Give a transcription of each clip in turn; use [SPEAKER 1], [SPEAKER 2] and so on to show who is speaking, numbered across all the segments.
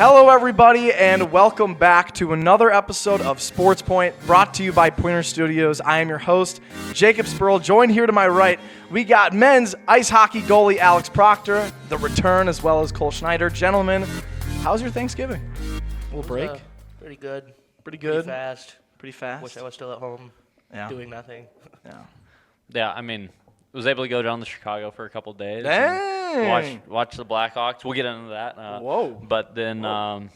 [SPEAKER 1] Hello, everybody, and welcome back to another episode of SportsPoint, brought to you by Pointer Studios. I am your host, Jacob Spoerl. Joined here to my right, we got men's ice hockey goalie Alex Proctor, the return, as well as Cole Schneider. Gentlemen, how's your Thanksgiving? A little break?
[SPEAKER 2] Pretty good.
[SPEAKER 1] Pretty good?
[SPEAKER 2] Pretty fast. Wish I was still at home doing nothing.
[SPEAKER 3] Yeah, I mean, was able to go down to Chicago for a couple days.
[SPEAKER 1] Dang.
[SPEAKER 3] Watch the Blackhawks. We'll get into that.
[SPEAKER 1] Whoa.
[SPEAKER 3] But then, it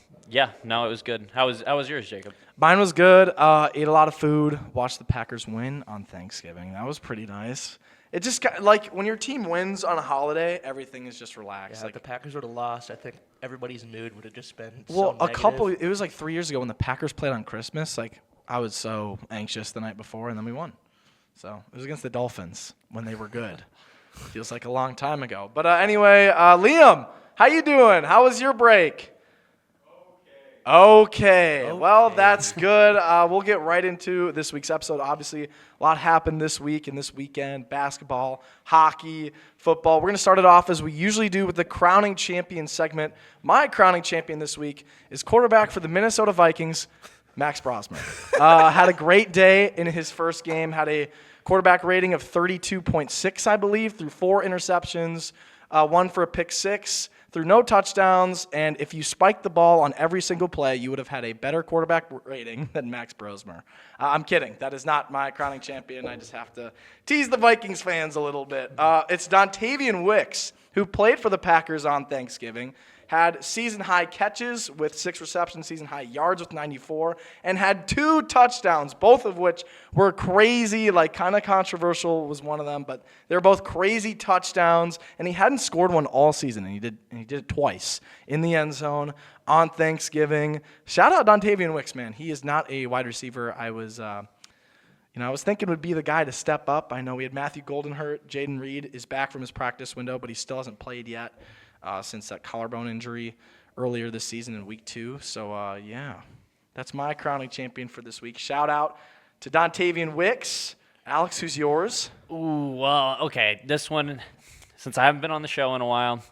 [SPEAKER 3] was good. How was yours, Jacob?
[SPEAKER 1] Mine was good. Ate a lot of food. Watched the Packers win on Thanksgiving. That was pretty nice. It just got, like, when your team wins on a holiday, everything is just relaxed.
[SPEAKER 2] Yeah, if the Packers would have lost, I think everybody's mood would have just been
[SPEAKER 1] it was like 3 years ago when the Packers played on Christmas. Like, I was so anxious the night before, and then we won. So it was against the Dolphins when they were good. Feels like a long time ago. But anyway, Liam, how you doing? How was your break? Okay. Well, that's good. We'll get right into this week's episode. Obviously, a lot happened this week and this weekend. Basketball, hockey, football. We're going to start it off as we usually do with the Crowning Champion segment. My crowning champion this week is quarterback for the Minnesota Vikings, Max Brosmer. Had a great day in his first game. Had a quarterback rating of 32.6, I believe, through 4 interceptions, one for a pick 6, through no touchdowns. And if you spiked the ball on every single play, you would have had a better quarterback rating than Max Brosmer. I'm kidding. That is not my crowning champion. I just have to tease the Vikings fans a little bit. It's Dontavian Wicks, who played for the Packers on Thanksgiving, had season-high catches with 6 receptions, season-high yards with 94, and had 2 touchdowns, both of which were crazy, like kind of controversial was one of them, but they were both crazy touchdowns, and he hadn't scored one all season, and he did it twice in the end zone on Thanksgiving. Shout out Dontavian Wicks, man. He is not a wide receiver. I was thinking would be the guy to step up. I know we had Matthew Golden hurt. Jaden Reed is back from his practice window, but he still hasn't played yet. Since that collarbone injury earlier this season in week 2. So, that's my crowning champion for this week. Shout out to Dontavian Wicks. Alex, who's yours?
[SPEAKER 3] Ooh, well, okay. This one, since I haven't been on the show in a while,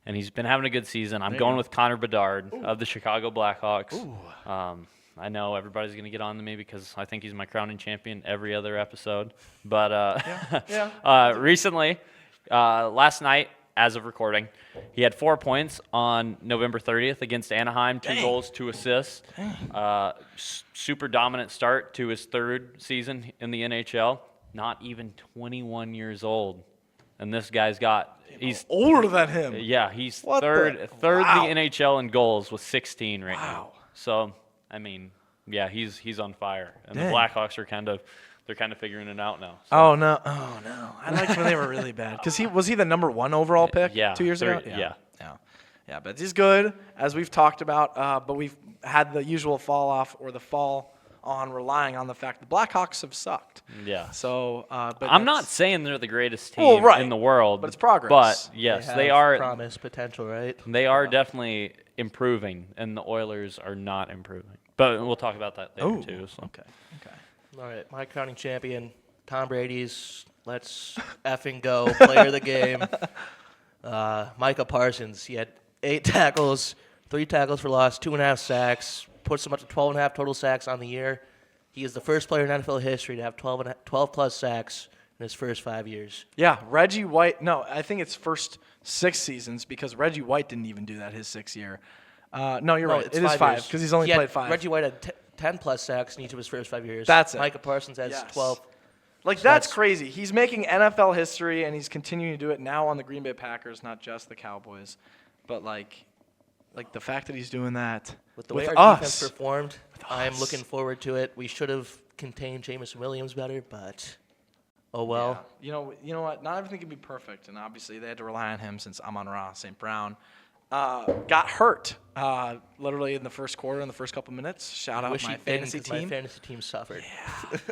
[SPEAKER 3] and he's been having a good season, I'm going with Connor Bedard of the Chicago Blackhawks. I know everybody's going to get on to me because I think he's my crowning champion every other episode. But recently, last night, as of recording, he had 4 points on November 30th against Anaheim, 2 goals, 2 assists. Super dominant start to his 3rd season in the NHL. Not even 21 years old. And this guy's he's
[SPEAKER 1] older than him.
[SPEAKER 3] Yeah, he's third the NHL in goals with 16 right now. So, I mean, yeah, he's on fire. And the Blackhawks are they're kind of figuring it out now. So.
[SPEAKER 1] Oh, no. I liked when they were really bad. Because was he the number 1 overall pick 2 years ago? Yeah, but he's good, as we've talked about. But we've had the usual fall off or the fall on relying on the fact the Blackhawks have sucked.
[SPEAKER 3] Yeah.
[SPEAKER 1] So, but
[SPEAKER 3] I'm not saying they're the greatest team in the world.
[SPEAKER 1] But it's progress.
[SPEAKER 3] But, yes, they are.
[SPEAKER 2] Promise, potential, right?
[SPEAKER 3] They are definitely improving, and the Oilers are not improving. But we'll talk about that later, too. So.
[SPEAKER 1] Okay.
[SPEAKER 2] All right, my crowning champion, Tom Brady's let's effing go, player of the game. Micah Parsons, he had 8 tackles, 3 tackles for loss, 2.5 sacks, puts him up to 12.5 total sacks on the year. He is the first player in NFL history to have 12-plus sacks in his first 5 years.
[SPEAKER 1] Yeah, Reggie White. No, I think it's first 6 seasons because Reggie White didn't even do that his 6th year. No, you're right. It is 5 because he's only played 5.
[SPEAKER 2] Reggie White had 10-plus sacks in each of his first 5 years.
[SPEAKER 1] That's it.
[SPEAKER 2] Micah Parsons has 12.
[SPEAKER 1] Like, so that's crazy. He's making NFL history, and he's continuing to do it now on the Green Bay Packers, not just the Cowboys. But, like the fact that he's doing that
[SPEAKER 2] with the way our defense performed, I am looking forward to it. We should have contained Jameson Williams better, but oh well.
[SPEAKER 1] Yeah. You know what? Not everything can be perfect, and obviously they had to rely on him since Amon-Ra St. Brown got hurt literally in the first quarter, in the first couple minutes. Shout out my fantasy team.
[SPEAKER 2] My fantasy team suffered.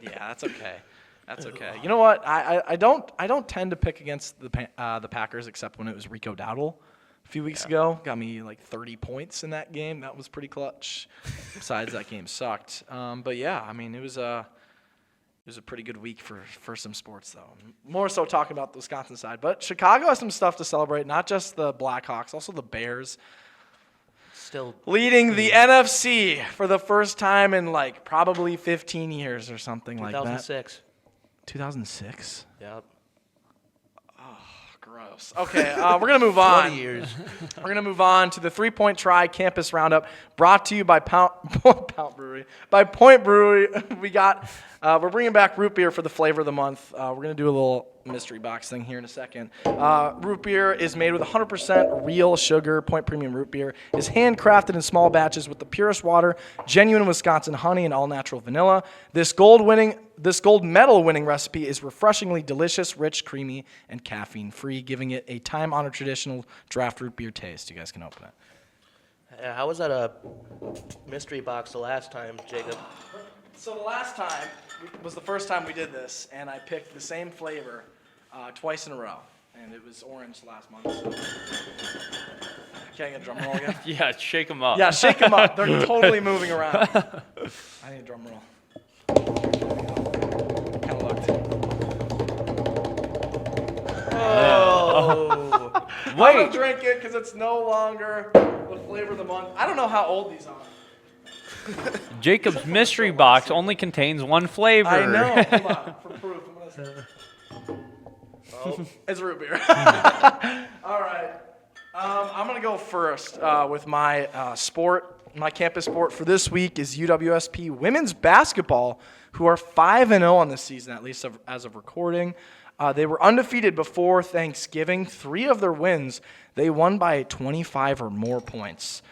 [SPEAKER 1] Yeah, that's okay. That's okay. You know what? I don't tend to pick against the Packers except when it was Rico Dowdle a few weeks ago. Got me like 30 points in that game. That was pretty clutch. Besides, that game sucked. But yeah, I mean, it was a pretty good week for some sports, though. More so talking about the Wisconsin side. But Chicago has some stuff to celebrate, not just the Blackhawks, also the Bears.
[SPEAKER 2] Still
[SPEAKER 1] leading the NFC for the first time in like probably 15 years or something like that.
[SPEAKER 2] 2006.
[SPEAKER 1] 2006?
[SPEAKER 2] Yep.
[SPEAKER 1] Gross. Okay, we're going to move on.
[SPEAKER 2] 40 years.
[SPEAKER 1] We're going to move on to the 3-Point Tri-Campus Roundup brought to you by Point Brewery. We're bringing back root beer for the flavor of the month. We're going to do a little mystery box thing here in a second. Root beer is made with 100% real sugar. Point Premium Root Beer is handcrafted in small batches with the purest water, genuine Wisconsin honey, and all-natural vanilla. This gold medal winning recipe is refreshingly delicious, rich, creamy, and caffeine-free, giving it a time-honored traditional draft root beer taste. You guys can open it.
[SPEAKER 2] Yeah, how was that a mystery box the last time, Jacob?
[SPEAKER 1] So the last time was the first time we did this, and I picked the same flavor twice in a row, and it was orange last month. So. Can I get a drum roll again?
[SPEAKER 3] Yeah, shake them up.
[SPEAKER 1] Yeah, shake them up. They're totally moving around. I need a drum roll. Kind of looked.
[SPEAKER 2] Oh.
[SPEAKER 1] I'm going to drink it because it's no longer the flavor of the month. I don't know how old these are.
[SPEAKER 3] Jacob's mystery box only contains one flavor.
[SPEAKER 1] I know. Hold on. For proof, I'm going to say it's root beer. All right. I'm going to go first with my sport. My campus sport for this week is UWSP women's basketball, who are 5-0 on this season, at least as of recording. They were undefeated before Thanksgiving. 3 of their wins, they won by 25 or more points.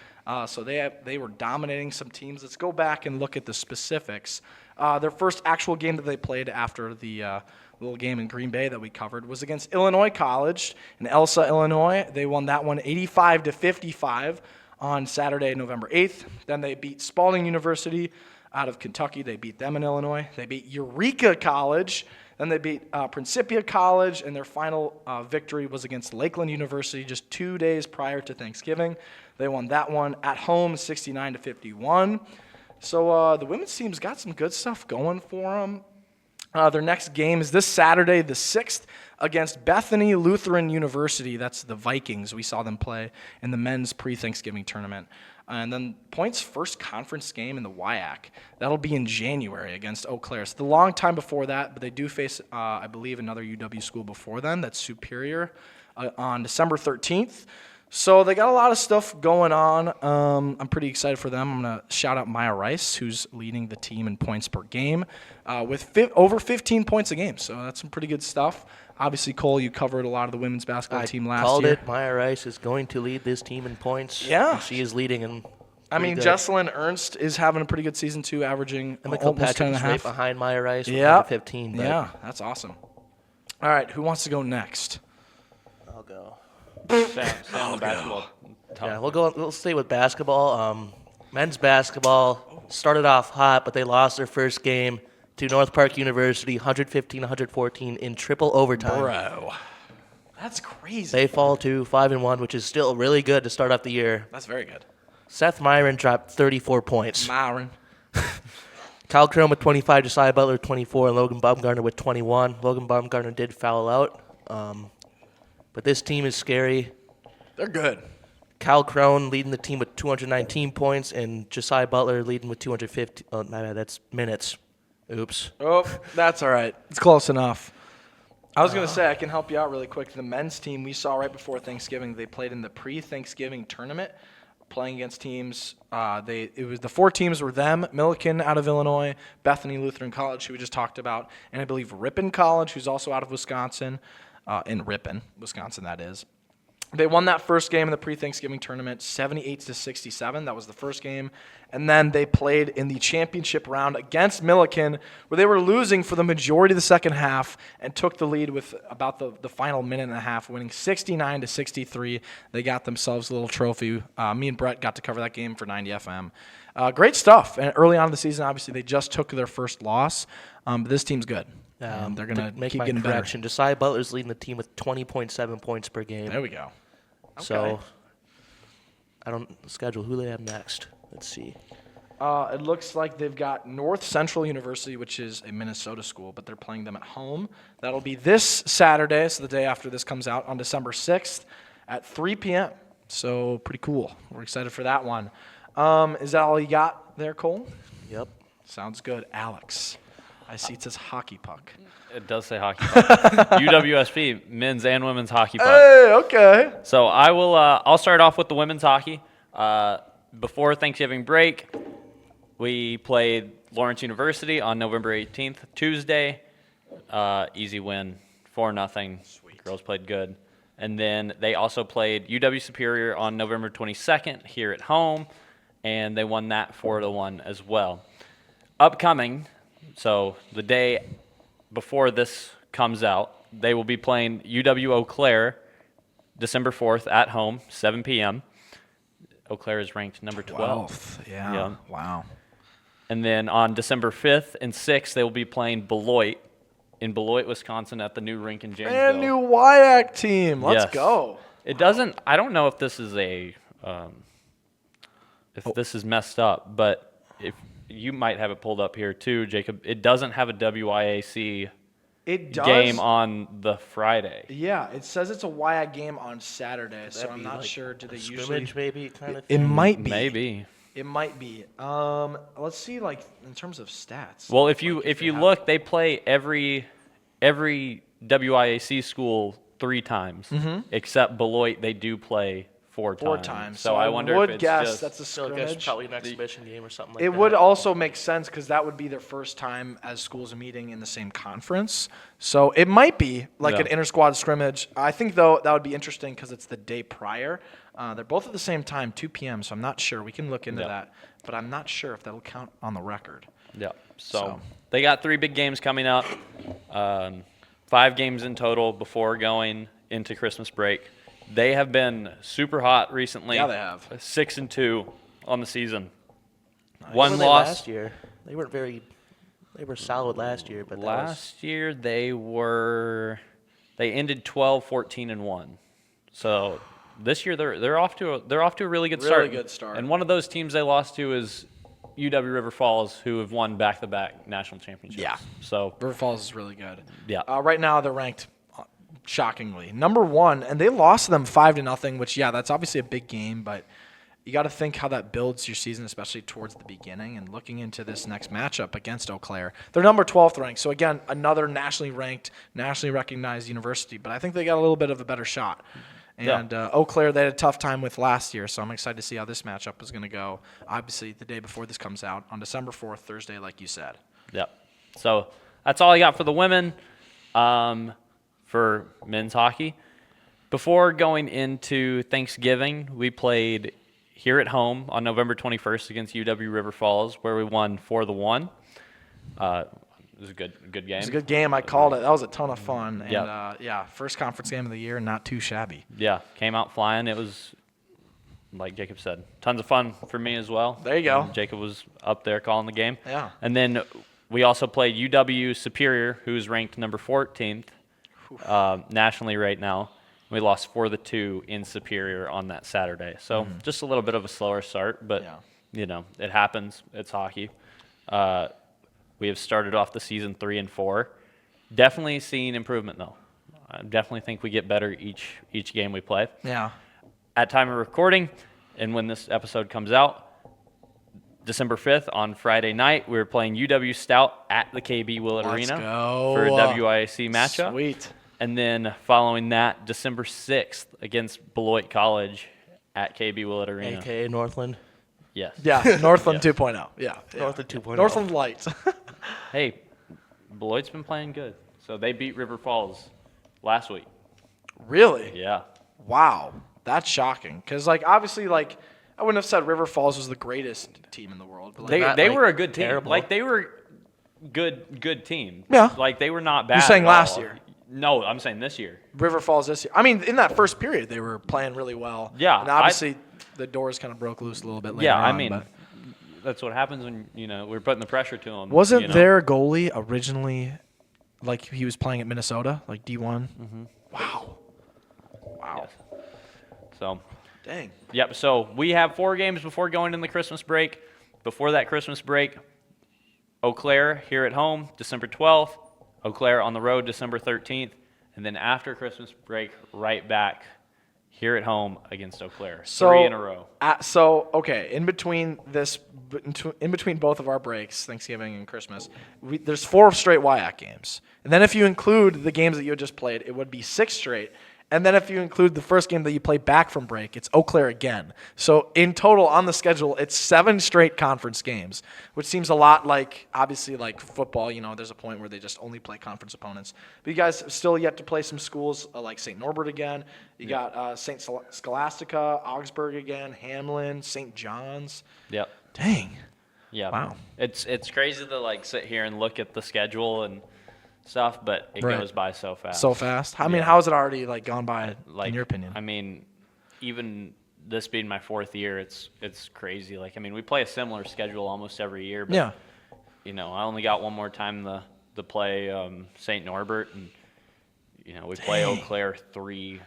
[SPEAKER 1] So they were dominating some teams. Let's go back and look at the specifics. Their first actual game that they played after the little game in Green Bay that we covered was against Illinois College in Elsa, Illinois. They won that one 85-55 on Saturday, November 8th. Then they beat Spalding University out of Kentucky. They beat them in Illinois. They beat Eureka College. Then they beat Principia College, and their final victory was against Lakeland University just 2 days prior to Thanksgiving. They won that one at home, 69-51. So the women's team's got some good stuff going for them. Their next game is this Saturday, the 6th, against Bethany Lutheran University. That's the Vikings. We saw them play in the men's pre-Thanksgiving tournament. And then Point's first conference game in the WIAC. That'll be in January against Eau Claire. It's the long time before that, but they do face, I believe, another UW school before then. That's Superior on December 13th. So they got a lot of stuff going on. I'm pretty excited for them. I'm going to shout out Maya Rice, who's leading the team in points per game with over 15 points a game. So that's some pretty good stuff. Obviously, Cole, you covered a lot of the women's basketball team last year.
[SPEAKER 2] I called it. Maya Rice is going to lead this team in points.
[SPEAKER 1] Yeah.
[SPEAKER 2] She is leading in.
[SPEAKER 1] I mean, Jesselyn Ernst is having a pretty good season, too, averaging almost 10 and a half.
[SPEAKER 2] Right behind Maya Rice with 15.
[SPEAKER 1] Yeah, that's awesome. All right, who wants to go next?
[SPEAKER 2] I'll go.
[SPEAKER 3] Sam the basketball.
[SPEAKER 2] Yeah, we'll stay with basketball. Men's basketball started off hot, but they lost their first game to North Park University, 115-114 in triple overtime.
[SPEAKER 1] Bro, that's crazy.
[SPEAKER 2] They fall to 5-1, which is still really good to start off the year.
[SPEAKER 1] That's very good.
[SPEAKER 2] Seth Myron dropped 34 points.
[SPEAKER 1] Myron.
[SPEAKER 2] Kyle Crum with 25, Josiah Butler with 24, and Logan Baumgartner with 21. Logan Baumgartner did foul out. But this team is scary.
[SPEAKER 1] They're good.
[SPEAKER 2] Kyle Crone leading the team with 219 points, and Josiah Butler leading with 250. Oh, my bad, that's minutes. Oops.
[SPEAKER 1] Oh, that's all right. It's close enough. I was going to say, I can help you out really quick. The men's team we saw right before Thanksgiving, they played in the pre-Thanksgiving tournament, playing against teams. The 4 teams were them, Milliken out of Illinois, Bethany Lutheran College, who we just talked about, and I believe Ripon College, who's also out of Wisconsin. In Ripon, Wisconsin, that is. They won that first game in the pre-Thanksgiving tournament, 78-67. That was the first game. And then they played in the championship round against Milliken, where they were losing for the majority of the second half and took the lead with about the final minute and a half, winning 69-63. They got themselves a little trophy. Me and Brett got to cover that game for 90 FM. Great stuff. And early on in the season, obviously, they just took their first loss. But this team's good. They're going to keep getting better.
[SPEAKER 2] Josiah Butler's leading the team with 20.7 points per game.
[SPEAKER 1] There we go. Okay.
[SPEAKER 2] So, I don't schedule who they have next. Let's see.
[SPEAKER 1] It looks like they've got North Central University, which is a Minnesota school, but they're playing them at home. That'll be this Saturday, so the day after this comes out, on December 6th at 3 p.m. So pretty cool. We're excited for that one. Is that all you got there, Cole?
[SPEAKER 2] Yep.
[SPEAKER 1] Sounds good. Alex, I see it says hockey puck.
[SPEAKER 3] It does say hockey puck. UWSP, men's and women's hockey puck.
[SPEAKER 1] Hey, okay.
[SPEAKER 3] So I'll start off with the women's hockey. Before Thanksgiving break, we played Lawrence University on November 18th, Tuesday. Easy win, 4-0.
[SPEAKER 1] Sweet.
[SPEAKER 3] Girls played good. And then they also played UW Superior on November 22nd here at home, and they won that 4-1 as well. Upcoming, so the day before this comes out, they will be playing UW Eau Claire December 4th at home, 7 p.m. Eau Claire is ranked number 12.
[SPEAKER 1] Yeah. Wow.
[SPEAKER 3] And then on December 5th and 6th, they will be playing Beloit in Beloit, Wisconsin at the new rink in Janesville.
[SPEAKER 1] And new WIAC team. Let's
[SPEAKER 3] Yes.
[SPEAKER 1] go.
[SPEAKER 3] It doesn't, I don't know if this is this is messed up, but if you might have it pulled up here too, Jacob, it doesn't have a WIAC
[SPEAKER 1] It does.
[SPEAKER 3] game on the Friday.
[SPEAKER 1] Yeah, it says it's a WIAC game on Saturday, so
[SPEAKER 2] That'd
[SPEAKER 1] I'm
[SPEAKER 2] be
[SPEAKER 1] not
[SPEAKER 2] like
[SPEAKER 1] sure. Do they usually?
[SPEAKER 2] Scrimmage maybe kind of
[SPEAKER 1] It
[SPEAKER 2] thing.
[SPEAKER 1] might be.
[SPEAKER 3] Maybe.
[SPEAKER 1] It might be. Let's see, like in terms of stats.
[SPEAKER 3] Well, if
[SPEAKER 1] like,
[SPEAKER 3] you
[SPEAKER 1] they have-
[SPEAKER 3] look, they play every WIAC school 3 times, except Beloit. They do play 4 times.
[SPEAKER 1] 4 times.
[SPEAKER 3] So I wonder
[SPEAKER 1] would
[SPEAKER 3] if it's
[SPEAKER 1] guess
[SPEAKER 3] just
[SPEAKER 1] that's a
[SPEAKER 2] So I guess
[SPEAKER 1] scrimmage.
[SPEAKER 2] probably an exhibition game or something like
[SPEAKER 1] It
[SPEAKER 2] that.
[SPEAKER 1] would also make sense because that would be their first time as schools meeting in the same conference. So it might be like
[SPEAKER 3] Yeah.
[SPEAKER 1] an inter-squad scrimmage. I think, though, that would be interesting because it's the day prior. They're both at the same time, 2 p.m., so I'm not sure. We can look into
[SPEAKER 3] Yeah.
[SPEAKER 1] that. But I'm not sure if that'll count on the record.
[SPEAKER 3] Yeah. So
[SPEAKER 1] So.
[SPEAKER 3] they got 3 big games coming up, 5 games in total before going into Christmas break. They have been super hot recently.
[SPEAKER 1] Yeah, they have.
[SPEAKER 3] 6-2 on the season.
[SPEAKER 2] What
[SPEAKER 3] One
[SPEAKER 2] were they
[SPEAKER 3] loss.
[SPEAKER 2] last year. They weren't very. They were solid last year, but that was,
[SPEAKER 3] Last year they ended 12-14-1. So this year they're off to a really good start.
[SPEAKER 1] Really good start.
[SPEAKER 3] And one of those teams they lost to is UW River Falls, who have won back-to-back national championships.
[SPEAKER 1] Yeah.
[SPEAKER 3] So
[SPEAKER 1] River Falls is really good.
[SPEAKER 3] yeah.
[SPEAKER 1] Right now, they're ranked shockingly number 1, and they lost to them 5-0. Which, yeah, that's obviously a big game, but you got to think how that builds your season, especially towards the beginning. And looking into this next matchup against Eau Claire, they're number 12th ranked. So again, another nationally ranked, nationally recognized university. But I think they got a little bit of a better shot. And Eau Claire, they had a tough time with last year, so I'm excited to see how this matchup is going to go. Obviously, the day before this comes out on December 4th, Thursday, like you said.
[SPEAKER 3] Yep. So that's all I got for the women. For men's hockey. Before going into Thanksgiving, we played here at home on November 21st against UW River Falls, where we won 4-1. It was a good game.
[SPEAKER 1] It was a good game. I called it. That was a ton of fun. And,
[SPEAKER 3] Yep.
[SPEAKER 1] first conference game of the year, not too shabby.
[SPEAKER 3] Yeah, came out flying. It was, like Jacob said, tons of fun for me as well.
[SPEAKER 1] There you go.
[SPEAKER 3] And Jacob was up there calling the game.
[SPEAKER 1] Yeah.
[SPEAKER 3] And then we also played UW Superior, who's ranked number 14th nationally right now. We lost 4-2 in Superior on that Saturday. So just a little bit of a slower start, but, it happens. It's hockey. We have started off the season 3-4. Definitely seeing improvement, though. I definitely think we get better each game we play.
[SPEAKER 1] Yeah.
[SPEAKER 3] At time of recording, and when this episode comes out, December 5th on Friday night, we were playing UW Stout at the KB Willett
[SPEAKER 1] Let's
[SPEAKER 3] Arena
[SPEAKER 1] go.
[SPEAKER 3] for a WIAC matchup.
[SPEAKER 1] Sweet.
[SPEAKER 3] And then following that, December 6th against Beloit College at KB Willett Arena.
[SPEAKER 2] AKA Northland.
[SPEAKER 3] Yes.
[SPEAKER 1] Yeah, Northland 2.0. Yeah.
[SPEAKER 2] Northland 2.0.
[SPEAKER 1] Northland Lights.
[SPEAKER 3] Hey, Beloit's been playing good. So they beat River Falls last week.
[SPEAKER 1] Really?
[SPEAKER 3] Yeah.
[SPEAKER 1] Wow. That's shocking. Because, obviously, I wouldn't have said River Falls was the greatest team in the world. But,
[SPEAKER 3] They
[SPEAKER 2] not,
[SPEAKER 3] were a good team.
[SPEAKER 2] terrible.
[SPEAKER 3] They were good team.
[SPEAKER 1] Yeah.
[SPEAKER 3] They were not bad.
[SPEAKER 1] You're saying
[SPEAKER 3] at
[SPEAKER 1] last
[SPEAKER 3] all.
[SPEAKER 1] year?
[SPEAKER 3] No, I'm saying this year.
[SPEAKER 1] River Falls this year. I mean, in that first period, they were playing really well.
[SPEAKER 3] Yeah,
[SPEAKER 1] And obviously, the doors kind of broke loose a little bit later
[SPEAKER 3] Yeah, I
[SPEAKER 1] on,
[SPEAKER 3] mean,
[SPEAKER 1] but
[SPEAKER 3] that's what happens when, we're putting the pressure to them.
[SPEAKER 1] wasn't their goalie originally, he was playing at Minnesota, D1? Mm-hmm. Wow. Wow.
[SPEAKER 3] Yes. So,
[SPEAKER 1] Dang.
[SPEAKER 3] yep. So we have 4 games before going in the Christmas break. Before that Christmas break, Eau Claire here at home, December 12th. Eau Claire on the road, December 13th. And then after Christmas break, right back here at home against Eau Claire.
[SPEAKER 1] So,
[SPEAKER 3] 3 in a row.
[SPEAKER 1] Okay, in between both of our breaks, Thanksgiving and Christmas, there's 4 straight WIAC games. And then if you include the games that you had just played, it would be 6 straight. And then if you include the first game that you play back from break, it's Eau Claire again. So in total on the schedule, it's 7 straight conference games, which seems a lot like, obviously, like football. There's a point where they just only play conference opponents. But you guys still yet to play some schools like St. Norbert again. You got St. Scholastica, Augsburg again, Hamlin, St. John's.
[SPEAKER 3] Yep.
[SPEAKER 1] Dang.
[SPEAKER 3] Yeah.
[SPEAKER 1] Wow.
[SPEAKER 3] It's crazy to sit here and look at the schedule and stuff, but it goes by so fast.
[SPEAKER 1] So fast. I mean, how has it already gone by in your opinion?
[SPEAKER 3] I mean, even this being my 4th year, it's crazy. We play a similar schedule almost every year, but I only got one more time to play St. Norbert, and we play Eau Claire three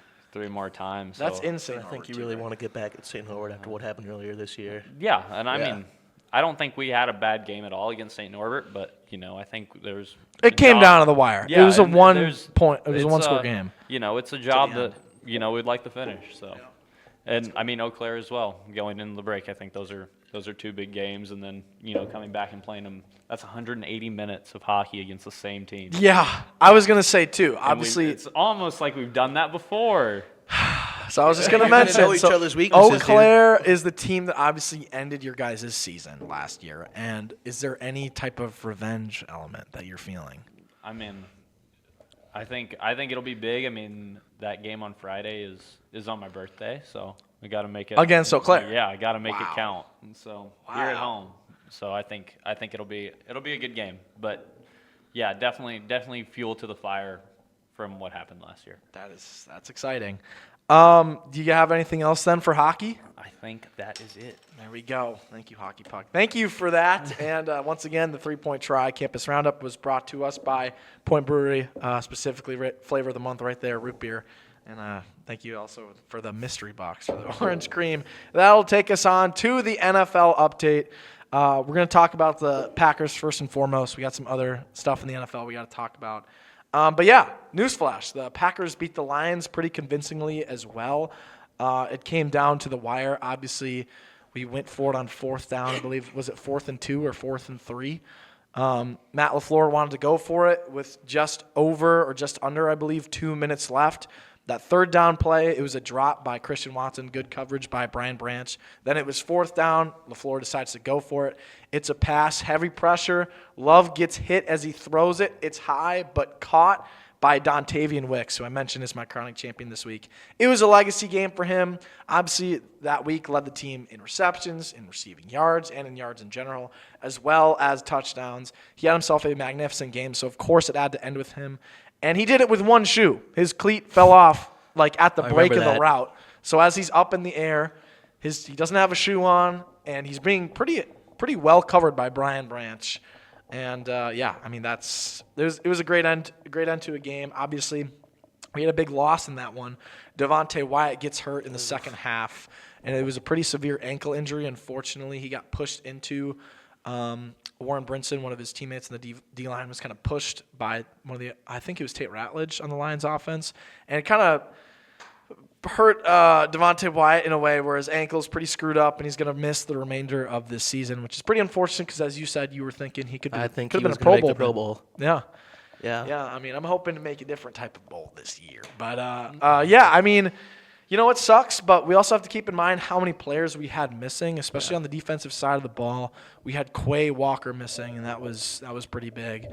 [SPEAKER 3] more times.
[SPEAKER 1] That's
[SPEAKER 3] so.
[SPEAKER 1] insane.
[SPEAKER 2] I think you really want to get back at St. Norbert after what happened earlier this year.
[SPEAKER 3] Yeah, and I mean, I don't think we had a bad game at all against St. Norbert, but I think there was.
[SPEAKER 1] It came down to the wire.
[SPEAKER 3] Yeah,
[SPEAKER 1] it was a
[SPEAKER 3] It
[SPEAKER 1] was a one-score game.
[SPEAKER 3] It's a job that we'd like to finish. So, and I mean Eau Claire as well. Going into the break, I think those are 2 big games, and then coming back and playing them. That's 180 minutes of hockey against the same team.
[SPEAKER 1] Yeah, I was gonna say too. Obviously,
[SPEAKER 3] it's almost like we've done that before.
[SPEAKER 1] So I was just going to
[SPEAKER 2] You're gonna
[SPEAKER 1] mention,
[SPEAKER 2] know each other's weaknesses,
[SPEAKER 1] Eau Claire is the team that obviously ended your guys' season last year. And is there any type of revenge element that you're feeling?
[SPEAKER 3] I mean, I think it'll be big. I mean, that game on Friday is on my birthday, so we got to make it
[SPEAKER 1] against Eau Claire.
[SPEAKER 3] Yeah, I got to make it count. And so here at home. So I think it'll be a good game. But yeah, definitely fuel to the fire from what happened last year.
[SPEAKER 1] That's exciting. Do you have anything else then for hockey?
[SPEAKER 3] I think that is it.
[SPEAKER 1] There we go. Thank you, Hockey Puck. Thank you for that. And once again, the 3-Point Try Campus Roundup was brought to us by Point Brewery, specifically flavor of the month right there, root beer. And thank you also for the mystery box for the orange cream. That'll take us on to the NFL update. We're going to talk about the Packers first and foremost. We got some other stuff in the NFL we got to talk about. But yeah, newsflash. The Packers beat the Lions pretty convincingly as well. It came down to the wire. Obviously, we went for it on 4th down. I believe, was it 4th and 2 or 4th and 3? Matt LaFleur wanted to go for it with just over or just under, I believe, 2 minutes left. That 3rd down play, it was a drop by Christian Watson, good coverage by Brian Branch. Then it was 4th down. LaFleur decides to go for it. It's a pass, heavy pressure. Love gets hit as he throws it. It's high, but caught by Dontavian Wicks, who I mentioned is my crowning champion this week. It was a legacy game for him. Obviously, that week led the team in receptions, in receiving yards, and in yards in general, as well as touchdowns. He had himself a magnificent game, so of course it had to end with him. And he did it with one shoe. His cleat fell off at the break of the route. So as he's up in the air, he doesn't have a shoe on, and he's being pretty well covered by Brian Branch. And I mean it was a great end to a game. Obviously, we had a big loss in that one. Devontae Wyatt gets hurt in the second half, and it was a pretty severe ankle injury. Unfortunately, he got pushed into Warren Brinson, one of his teammates in the D-line, was kind of pushed by I think it was Tate Ratledge on the Lions offense. And it kind of hurt Devontae Wyatt in a way where his ankle's pretty screwed up, and he's going to miss the remainder of this season, which is pretty unfortunate because, as you said, you were thinking he could have been a Pro Bowl. Yeah. Yeah, I mean, I'm hoping to make a different type of bowl this year. But, I mean, it sucks, but we also have to keep in mind how many players we had missing, especially on the defensive side of the ball. We had Quay Walker missing, and that was pretty big.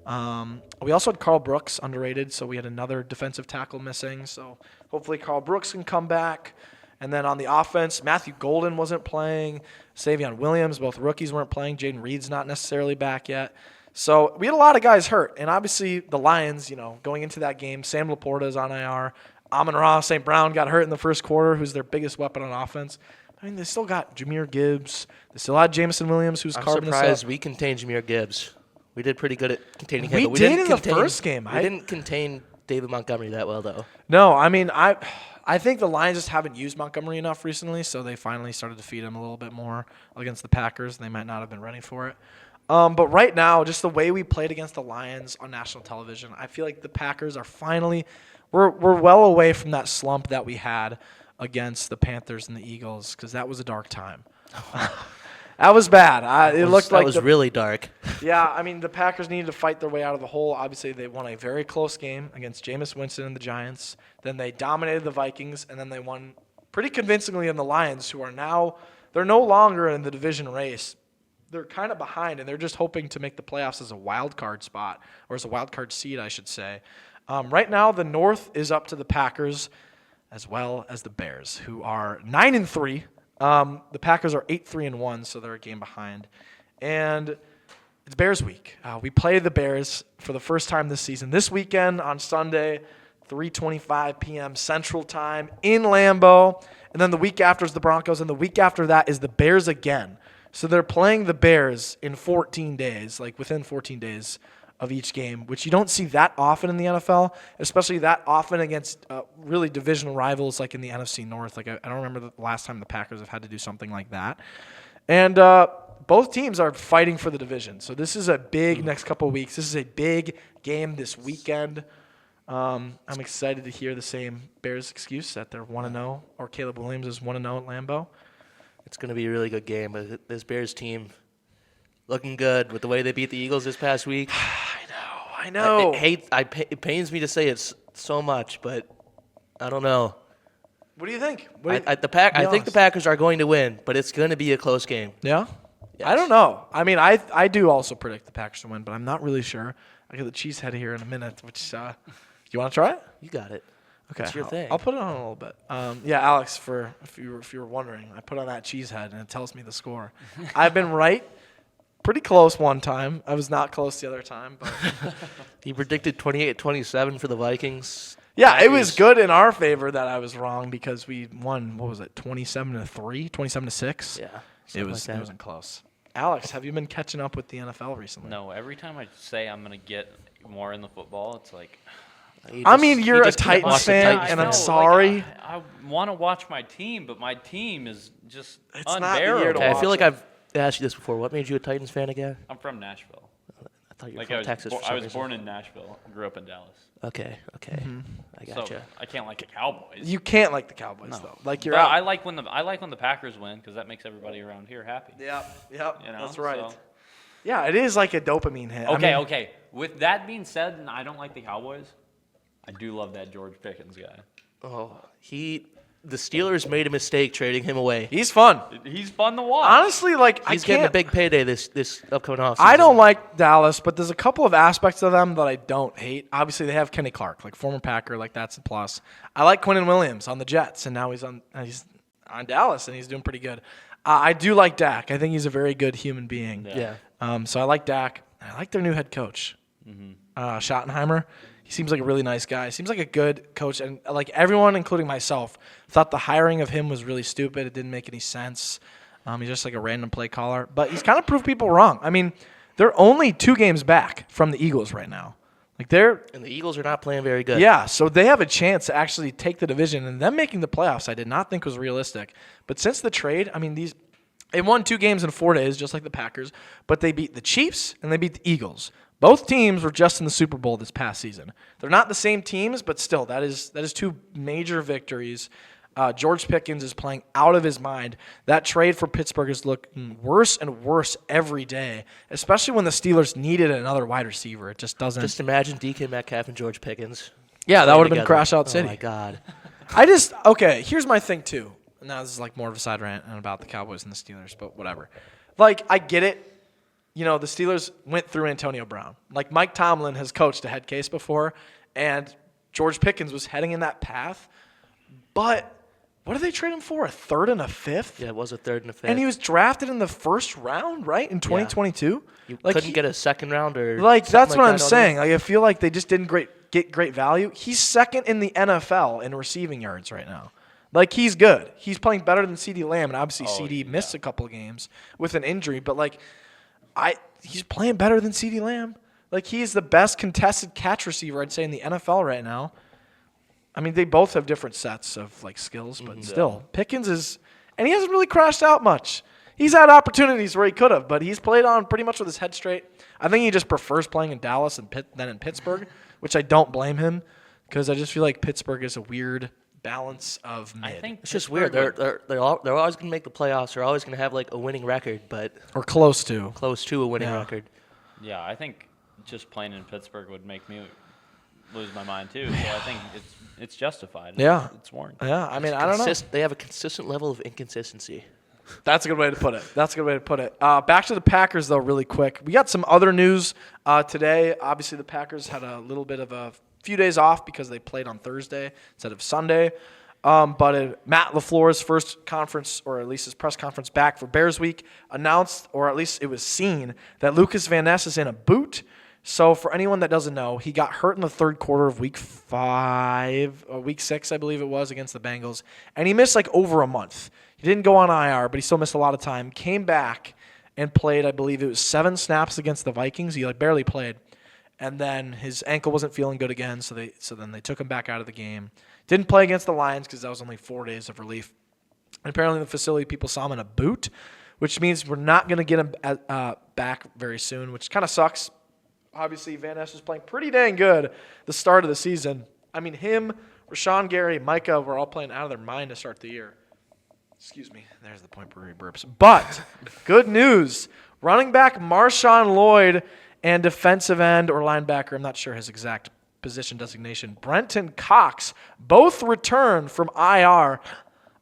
[SPEAKER 1] We also had Carl Brooks, underrated, so we had another defensive tackle missing. So hopefully Carl Brooks can come back. And then on the offense, Matthew Golden wasn't playing. Savion Williams, both rookies weren't playing. Jaden Reed's not necessarily back yet. So we had a lot of guys hurt. And obviously the Lions, going into that game, Sam Laporta is on IR. Amon-Ra St. Brown got hurt in the first quarter, who's their biggest weapon on offense. I mean, they still got Jahmyr Gibbs. They still had Jameson Williams, who's carving this up.
[SPEAKER 2] I'm surprised we contained Jahmyr Gibbs. We did pretty good at containing him.
[SPEAKER 1] We did in the first game.
[SPEAKER 2] We didn't contain David Montgomery that well, though.
[SPEAKER 1] No, I mean, I think the Lions just haven't used Montgomery enough recently, so they finally started to feed him a little bit more against the Packers. They might not have been ready for it. But right now, just the way we played against the Lions on national television, I feel like the Packers are finally we're well away from that slump that we had. against the Panthers and the Eagles because that was a dark time. That was bad. It looked like
[SPEAKER 2] that was really dark.
[SPEAKER 1] Yeah, I mean, the Packers needed to fight their way out of the hole. Obviously, they won a very close game against Jameis Winston and the Giants. Then they dominated the Vikings, and then they won pretty convincingly in the Lions, who are now – they're no longer in the division race. They're kind of behind, and they're just hoping to make the playoffs as a wild card spot, or as a wild card seed, I should say. Right now, the North is up to the Packers as well as the Bears, who are 9-3. The Packers are 8-3-1, so they're a game behind. And it's Bears week. We play the Bears for the first time this season. This weekend on Sunday, 3:25 p.m. Central Time in Lambeau. And then the week after is the Broncos, and the week after that is the Bears again. So they're playing the Bears in 14 days, like within 14 days of each game, which you don't see that often in the NFL, especially that often against really divisional rivals like in the NFC North. Like I don't remember the last time the Packers have had to do something like that. And both teams are fighting for the division. So this is a big next couple of weeks. This is a big game this weekend. I'm excited to hear the same Bears excuse that they're 1-0, or Caleb Williams is 1-0 at Lambeau.
[SPEAKER 2] It's going to be a really good game. But this Bears team looking good with the way they beat the Eagles this past week.
[SPEAKER 1] I know.
[SPEAKER 2] It pains me to say it so much, but I don't know.
[SPEAKER 1] What do you think?
[SPEAKER 2] I think the Packers are going to win, but it's going to be a close game.
[SPEAKER 1] Yeah?
[SPEAKER 2] Yes.
[SPEAKER 1] I don't know. I mean, I do also predict the Packers to win, but I'm not really sure. I got the cheesehead here in a minute, which you want to try it?
[SPEAKER 2] You got it.
[SPEAKER 1] Okay.
[SPEAKER 2] It's your thing.
[SPEAKER 1] I'll put it on a little bit. Yeah, Alex, if you were wondering, I put on that cheesehead, and it tells me the score. I've been right. Pretty close one time. I was not close the other time. But
[SPEAKER 2] He predicted 28-27 for the Vikings.
[SPEAKER 1] yeah, it was good in our favor that I was wrong because we won, what was it, 27-3, 27-6?
[SPEAKER 2] Yeah.
[SPEAKER 1] It wasn't close. Alex, have you been catching up with the NFL recently?
[SPEAKER 3] No, every time I say I'm going to get more in the football, it's like –
[SPEAKER 1] you're a Titans fan, and I'm sorry.
[SPEAKER 3] Like, I want to watch my team, but my team is just
[SPEAKER 1] It's not the year
[SPEAKER 3] unbearable.
[SPEAKER 1] to
[SPEAKER 2] I feel like I've asked you this before. What made you a Titans fan again?
[SPEAKER 3] I'm from Nashville.
[SPEAKER 2] I thought you were
[SPEAKER 3] Like
[SPEAKER 2] from Texas.
[SPEAKER 3] I was born in Nashville, grew up in Dallas.
[SPEAKER 2] Okay. I gotcha.
[SPEAKER 3] So I can't like the Cowboys.
[SPEAKER 1] You can't like the Cowboys, though. Like, you're
[SPEAKER 3] But
[SPEAKER 1] out.
[SPEAKER 3] I like when the Packers win because that makes everybody around here happy.
[SPEAKER 1] Yep,
[SPEAKER 3] You know,
[SPEAKER 1] that's right.
[SPEAKER 3] so-
[SPEAKER 1] Yeah, it is like a dopamine hit.
[SPEAKER 3] Okay. With that being said, and I don't like the Cowboys. I do love that George Pickens guy.
[SPEAKER 2] Oh, the Steelers made a mistake trading him away.
[SPEAKER 1] He's fun.
[SPEAKER 3] He's fun to watch.
[SPEAKER 1] Honestly, like,
[SPEAKER 2] He's
[SPEAKER 1] I
[SPEAKER 2] getting a
[SPEAKER 1] can't.
[SPEAKER 2] big payday this upcoming offseason.
[SPEAKER 1] I don't like Dallas, but there's a couple of aspects of them that I don't hate. Obviously, they have Kenny Clark, like former Packer, like that's a plus. I like Quinnen Williams on the Jets, and now he's on Dallas, and he's doing pretty good. I do like Dak. I think he's a very good human being.
[SPEAKER 2] Yeah.
[SPEAKER 1] So I like Dak. I like their new head coach, Schottenheimer. He seems like a really nice guy. Seems like a good coach. And like everyone, including myself, thought the hiring of him was really stupid. It didn't make any sense. He's just like a random play caller. But he's kind of proved people wrong. I mean, they're only 2 games back from the Eagles right now. And
[SPEAKER 2] the Eagles are not playing very good.
[SPEAKER 1] Yeah, so they have a chance to actually take the division. And them making the playoffs, I did not think was realistic. But since the trade, I mean, they won 2 games in 4 days, just like the Packers. But they beat the Chiefs and they beat the Eagles. Both teams were just in the Super Bowl this past season. They're not the same teams, but still, that is 2 major victories. George Pickens is playing out of his mind. That trade for Pittsburgh is looking worse and worse every day, especially when the Steelers needed another wide receiver. It just doesn't.
[SPEAKER 2] Just imagine DK Metcalf and George Pickens.
[SPEAKER 1] Yeah, that would have been
[SPEAKER 2] together.
[SPEAKER 1] Crash Out City.
[SPEAKER 2] Oh, my God.
[SPEAKER 1] Okay, here's my thing, too. Now, this is like more of a side rant about the Cowboys and the Steelers, but whatever. Like, I get it. You know, the Steelers went through Antonio Brown. Like, Mike Tomlin has coached a head case before, and George Pickens was heading in that path. But what did they trade him for? A 3rd and a 5th?
[SPEAKER 2] Yeah, it was a 3rd and a 5th.
[SPEAKER 1] And he was drafted in the 1st round, right, in 2022?
[SPEAKER 2] You
[SPEAKER 1] like,
[SPEAKER 2] couldn't get a 2nd round or
[SPEAKER 1] like, that's
[SPEAKER 2] something
[SPEAKER 1] what
[SPEAKER 2] like
[SPEAKER 1] I'm
[SPEAKER 2] that on
[SPEAKER 1] saying.
[SPEAKER 2] you?
[SPEAKER 1] Like, I feel like they just didn't get great value. He's 2nd in the NFL in receiving yards right now. Like, he's good. He's playing better than CeeDee Lamb, and obviously CeeDee missed a couple of games with an injury. But, like, he's playing better than CeeDee Lamb. Like, he's the best contested catch receiver, I'd say, in the NFL right now. I mean, they both have different sets of, like, skills, but still. Pickens is – and he hasn't really crashed out much. He's had opportunities where he could have, but he's played on pretty much with his head straight. I think he just prefers playing in Dallas than in Pittsburgh, which I don't blame him because I just feel like Pittsburgh is a weird – balance of mid.
[SPEAKER 3] I think
[SPEAKER 2] It's just weird. They're always going to make the playoffs. They're always going to have like a winning record, but
[SPEAKER 1] or close to.
[SPEAKER 2] close to a winning
[SPEAKER 1] Yeah.
[SPEAKER 2] record.
[SPEAKER 3] Yeah, I think just playing in Pittsburgh would make me lose my mind too. So I think it's justified.
[SPEAKER 1] Yeah.
[SPEAKER 3] It's warranted.
[SPEAKER 1] Yeah, I mean, I don't know.
[SPEAKER 2] They have a consistent level of inconsistency.
[SPEAKER 1] That's a good way to put it. Back to the Packers, though, really quick. We got some other news today. Obviously, the Packers had a little bit of a few days off because they played on Thursday instead of Sunday. But Matt LaFleur's first conference, or at least his press conference back for Bears Week, announced, or at least it was seen, that Lucas Van Ness is in a boot. So for anyone that doesn't know, he got hurt in the third quarter of week 6, I believe it was, against the Bengals. And he missed like over a month. He didn't go on IR, but he still missed a lot of time. Came back and played, I believe it was 7 snaps against the Vikings. He like barely played. And then his ankle wasn't feeling good again, so then they took him back out of the game. Didn't play against the Lions because that was only 4 days of relief. And apparently in the facility, people saw him in a boot, which means we're not going to get him back very soon, which kind of sucks. Obviously, Van Ness was playing pretty dang good the start of the season. I mean, him, Rashawn Gary, Micah were all playing out of their mind to start the year. Excuse me. There's the point where he burps. But good news. Running back Marshawn Lloyd and defensive end or linebacker, I'm not sure his exact position designation, Brenton Cox, both returned from IR.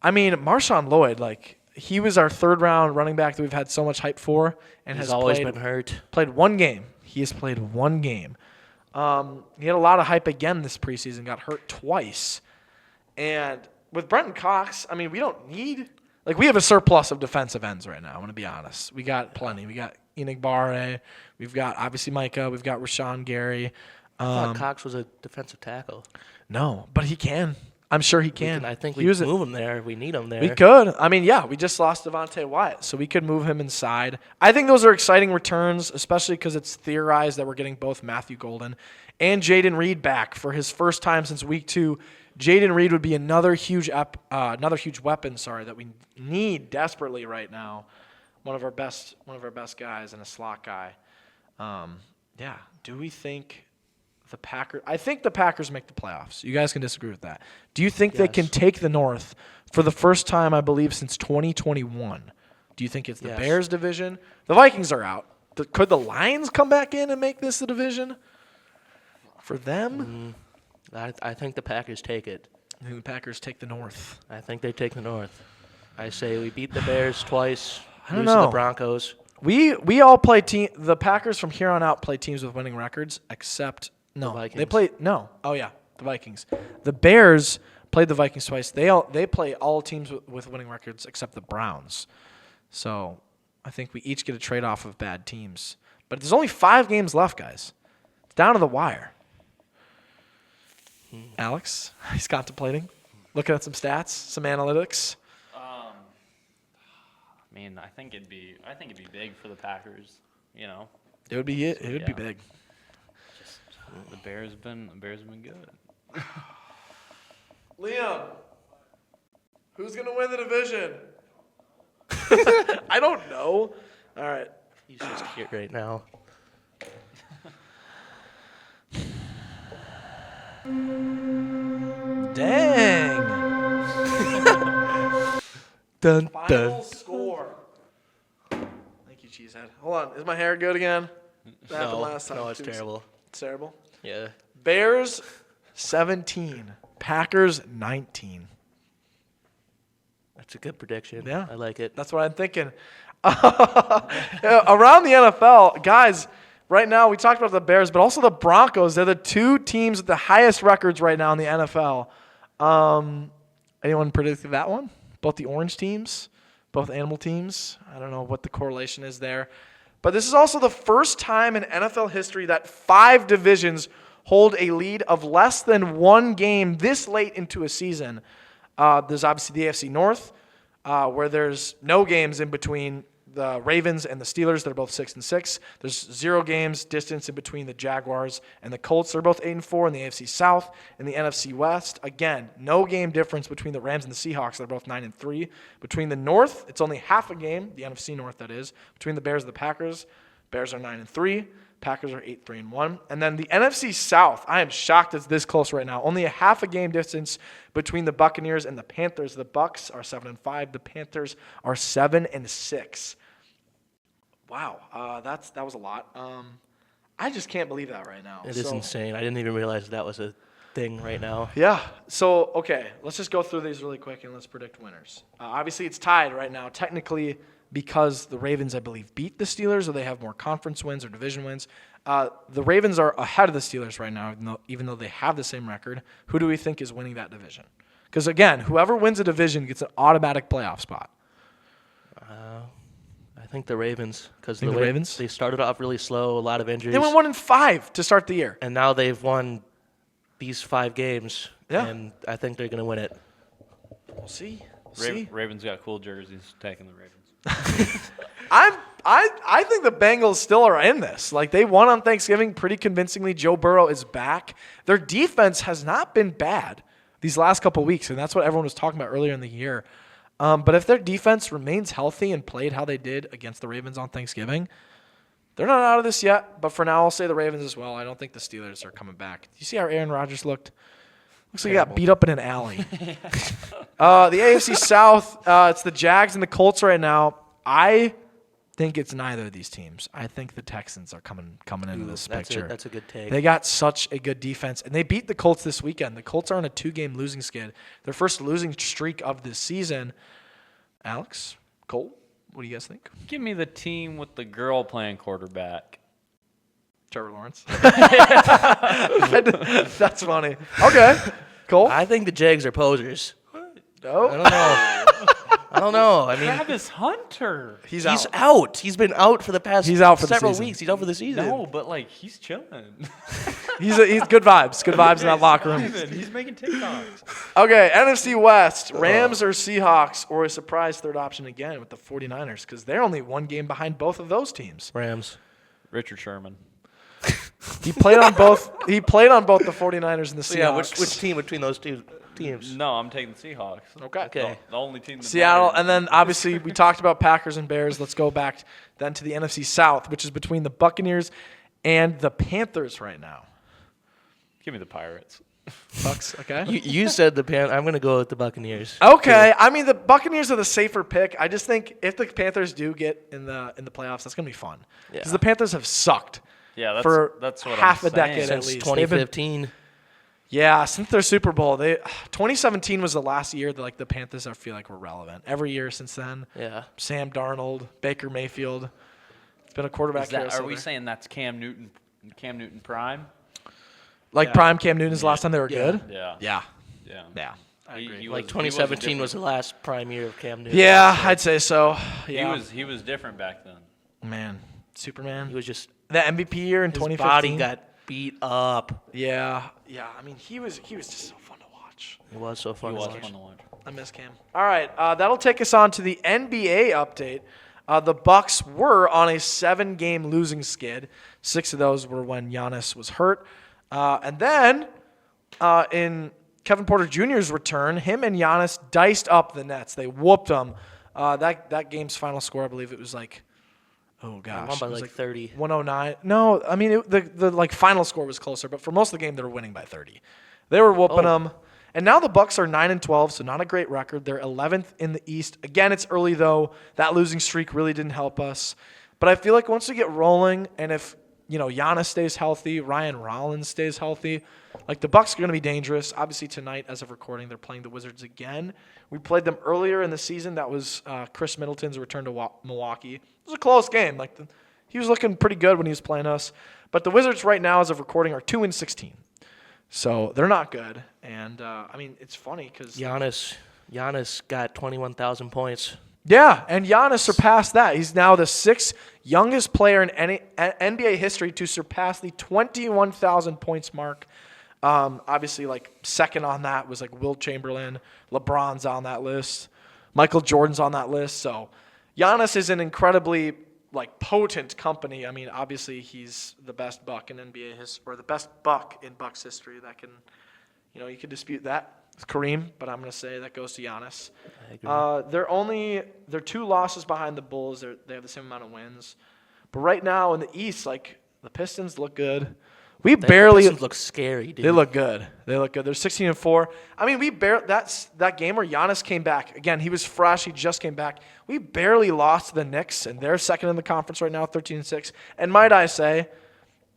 [SPEAKER 1] I mean, Marshawn Lloyd, like, he was our third-round running back that we've had so much hype for and
[SPEAKER 2] He's
[SPEAKER 1] has
[SPEAKER 2] always been hurt.
[SPEAKER 1] Played one game. He has played one game. He had a lot of hype again this preseason, got hurt twice. And with Brenton Cox, I mean, we don't need – like, we have a surplus of defensive ends right now, I'm going to be honest. We got plenty. We got Enigbare. We've got, obviously, Micah. We've got Rashawn Gary.
[SPEAKER 2] I thought Cox was a defensive tackle.
[SPEAKER 1] No, but he can. I'm sure he can.
[SPEAKER 2] I think we move him there. We need him there.
[SPEAKER 1] We could. I mean, yeah, we just lost Devontae Wyatt, so we could move him inside. I think those are exciting returns, especially because it's theorized that we're getting both Matthew Golden and Jaden Reed back for his first time since week 2. Jaden Reed would be another huge weapon, that we need desperately right now. One of our best guys and a slot guy. Yeah. Do we think the Packers? I think the Packers make the playoffs. You guys can disagree with that. Do you think they can take the North for the first time, I believe, since 2021? Do you think it's the Bears division? The Vikings are out. Could the Lions come back in and make this a division for them?
[SPEAKER 2] I think the Packers take it.
[SPEAKER 1] I think the Packers take the North.
[SPEAKER 2] I think they take the North. I say we beat the Bears twice.
[SPEAKER 1] I don't
[SPEAKER 2] lose to
[SPEAKER 1] know.
[SPEAKER 2] the Broncos.
[SPEAKER 1] We all play the Packers from here on out play teams with winning records, except
[SPEAKER 2] The Vikings.
[SPEAKER 1] they play the Vikings. The Bears played the Vikings twice. They play all teams with winning records except the Browns. So I think we each get a trade off of bad teams. But there's only 5 games left, guys. It's down to the wire. Alex, he's contemplating, looking at some stats, some analytics.
[SPEAKER 3] I mean, I think it'd be big for the Packers. You know,
[SPEAKER 1] It would be be big.
[SPEAKER 3] just the Bears have been good.
[SPEAKER 1] Liam, who's gonna win the division? I don't know. All right.
[SPEAKER 2] He's just here right now.
[SPEAKER 1] Dang.
[SPEAKER 2] Dun,
[SPEAKER 1] Final score. Thank you, Cheesehead. Hold on. Is my hair good again? That happened last time.
[SPEAKER 2] No, it's terrible.
[SPEAKER 1] It's terrible.
[SPEAKER 2] Yeah.
[SPEAKER 1] Bears 17. Packers 19.
[SPEAKER 2] That's a good prediction.
[SPEAKER 1] Yeah.
[SPEAKER 2] I like it.
[SPEAKER 1] That's what I'm thinking. Around the NFL, guys, right now we talked about the Bears, but also the Broncos. They're the 2 teams with the highest records right now in the NFL. Anyone predicted that one? Both the orange teams, both animal teams. I don't know what the correlation is there. But this is also the first time in NFL history that 5 divisions hold a lead of less than 1 game this late into a season. There's obviously the AFC North, where there's no games in between the Ravens and the Steelers. They're both 6-6. There's 0 games distance in between the Jaguars and the Colts. They're both 8-4 in the AFC South. In the NFC West, again, no game difference between the Rams and the Seahawks. They're both 9-3. Between the North, it's only half a game, the NFC North that is. Between the Bears and the Packers, Bears are 9-3. Packers are 8-3-1. And then the NFC South, I am shocked it's this close right now. Only a half a game distance between the Buccaneers and the Panthers. The Bucs are 7-5. The Panthers are 7-6. Wow, that was a lot. I just can't believe that right now.
[SPEAKER 2] It is insane. I didn't even realize that was a thing right now.
[SPEAKER 1] Yeah. So, okay, let's just go through these really quick and let's predict winners. Obviously, it's tied right now. Technically, because the Ravens, I believe, beat the Steelers, or they have more conference wins or division wins. The Ravens are ahead of the Steelers right now, even though they have the same record. Who do we think is winning that division? Because, again, whoever wins a division gets an automatic playoff spot.
[SPEAKER 2] I think the Ravens, because
[SPEAKER 1] the Ravens?
[SPEAKER 2] They started off really slow, a lot of injuries.
[SPEAKER 1] They went 1-5 to start the year.
[SPEAKER 2] And now they've won these 5 games,
[SPEAKER 1] Yeah.
[SPEAKER 2] and I think they're going to win it.
[SPEAKER 1] We'll see.
[SPEAKER 3] Ravens got cool jerseys. Taking the Ravens.
[SPEAKER 1] I think the Bengals still are in this. Like, they won on Thanksgiving pretty convincingly. Joe Burrow is back. Their defense has not been bad these last couple of weeks, and that's what everyone was talking about earlier in the year. But if their defense remains healthy and played how they did against the Ravens on Thanksgiving, they're not out of this yet. But for now, I'll say the Ravens as well. I don't think the Steelers are coming back. Do you see how Aaron Rodgers looked? Looks like he got beat up in an alley. The AFC South, it's the Jags and the Colts right now. I think it's neither of these teams. I think the Texans are coming into this picture.
[SPEAKER 2] That's a good take.
[SPEAKER 1] They got such a good defense, and they beat the Colts this weekend. The Colts are on a 2-game losing skid. Their first losing streak of this season. Alex, Cole, what do you guys think?
[SPEAKER 3] Give me the team with the girl playing quarterback.
[SPEAKER 1] Trevor Lawrence. That's funny. Okay, Cole.
[SPEAKER 2] I think the Jags are posers.
[SPEAKER 1] No.
[SPEAKER 2] I don't know. I mean,
[SPEAKER 3] Travis Hunter.
[SPEAKER 1] He's
[SPEAKER 2] out. He's been out for the past several
[SPEAKER 1] season.
[SPEAKER 2] weeks. He's out for the season.
[SPEAKER 3] No, but like he's chilling.
[SPEAKER 1] He's good vibes. Good vibes in that locker room.
[SPEAKER 3] He's making TikToks.
[SPEAKER 1] Okay, NFC West. Rams or Seahawks, or a surprise third option again with the 49ers, because they're only 1 game behind both of those teams.
[SPEAKER 2] Rams.
[SPEAKER 3] Richard Sherman.
[SPEAKER 1] He played on both the 49ers and the Seahawks.
[SPEAKER 2] Yeah, which team between those two teams?
[SPEAKER 3] No, I'm taking the Seahawks.
[SPEAKER 1] Okay.
[SPEAKER 3] The only team. That
[SPEAKER 1] Seattle,
[SPEAKER 3] matters.
[SPEAKER 1] and then obviously we talked about Packers and Bears. Let's go back then to the NFC South, which is between the Buccaneers and the Panthers right now.
[SPEAKER 3] Give me the Pirates.
[SPEAKER 1] Bucks, okay.
[SPEAKER 2] You said the I'm going to go with the Buccaneers.
[SPEAKER 1] Okay, I mean the Buccaneers are the safer pick. I just think if the Panthers do get in the playoffs, that's gonna be fun because the Panthers have sucked.
[SPEAKER 3] Yeah,
[SPEAKER 1] that's what half
[SPEAKER 3] I'm
[SPEAKER 1] a decade
[SPEAKER 3] saying.
[SPEAKER 1] at
[SPEAKER 2] Since
[SPEAKER 1] least.
[SPEAKER 2] 2015.
[SPEAKER 1] Since their Super Bowl, 2017 was the last year that like the Panthers I feel like were relevant. Every year since then.
[SPEAKER 2] Yeah.
[SPEAKER 1] Sam Darnold, Baker Mayfield. It's been a quarterback carousel
[SPEAKER 3] Are we
[SPEAKER 1] there.
[SPEAKER 3] saying that's Cam Newton prime?
[SPEAKER 1] Like prime Cam Newton's the last time they were good?
[SPEAKER 3] Yeah.
[SPEAKER 1] Yeah. I agree.
[SPEAKER 3] He
[SPEAKER 2] Like
[SPEAKER 3] was
[SPEAKER 2] 2017 was the
[SPEAKER 3] different.
[SPEAKER 2] last prime year of Cam Newton.
[SPEAKER 1] Yeah, I'd say so. Yeah.
[SPEAKER 3] He was different back then.
[SPEAKER 1] Man, Superman.
[SPEAKER 2] He was just
[SPEAKER 1] The MVP year in
[SPEAKER 2] his
[SPEAKER 1] 2015.
[SPEAKER 2] body got beat up.
[SPEAKER 1] Yeah. I mean, he was just so fun to watch.
[SPEAKER 2] It was so fun.
[SPEAKER 3] He
[SPEAKER 2] to
[SPEAKER 3] was
[SPEAKER 2] watch.
[SPEAKER 3] fun to watch.
[SPEAKER 1] I miss Cam. All right, that'll take us on to the NBA update. The Bucks were on a 7-game losing skid. 6 of those were when Giannis was hurt. And then in Kevin Porter Jr.'s return, him and Giannis diced up the Nets. They whooped them. That game's final score, I believe it was like, oh gosh,
[SPEAKER 2] Won by
[SPEAKER 1] it was
[SPEAKER 2] like 30.
[SPEAKER 1] 109. No, I mean the like final score was closer, but for most of the game they were winning by 30. They were whooping them. And now the Bucks are 9-12, so not a great record. They're 11th in the East. Again, it's early though. That losing streak really didn't help us. But I feel like once we get rolling, and if Giannis stays healthy, Ryan Rollins stays healthy, like the Bucks are going to be dangerous. Obviously tonight, as of recording, they're playing the Wizards again. We played them earlier in the season. That was Chris Middleton's return to Milwaukee. It was a close game. He was looking pretty good when he was playing us. But the Wizards right now, as of recording, are 2-16. So they're not good. And, I mean, it's funny because
[SPEAKER 2] Giannis got 21,000 points.
[SPEAKER 1] Yeah, and Giannis surpassed that. He's now the 6th youngest player in NBA history to surpass the 21,000 points mark. Obviously, second on that was Wilt Chamberlain. LeBron's on that list. Michael Jordan's on that list. So Giannis is an incredibly potent company. I mean, obviously he's the best Buck in NBA history, or the best Buck in Bucks history. That can, you could dispute that. It's Kareem, but I'm going to say that goes to Giannis.
[SPEAKER 2] I agree.
[SPEAKER 1] They're 2 losses behind the Bulls. They have the same amount of wins. But right now in the East, the The Pistons look good. We
[SPEAKER 2] The
[SPEAKER 1] barely
[SPEAKER 2] Pistons look scary, dude.
[SPEAKER 1] They look good. They're 16-4. I mean, that game where Giannis came back. Again, he was fresh. He just came back. We barely lost to the Knicks, and they're second in the conference right now, 13-6. And might I say,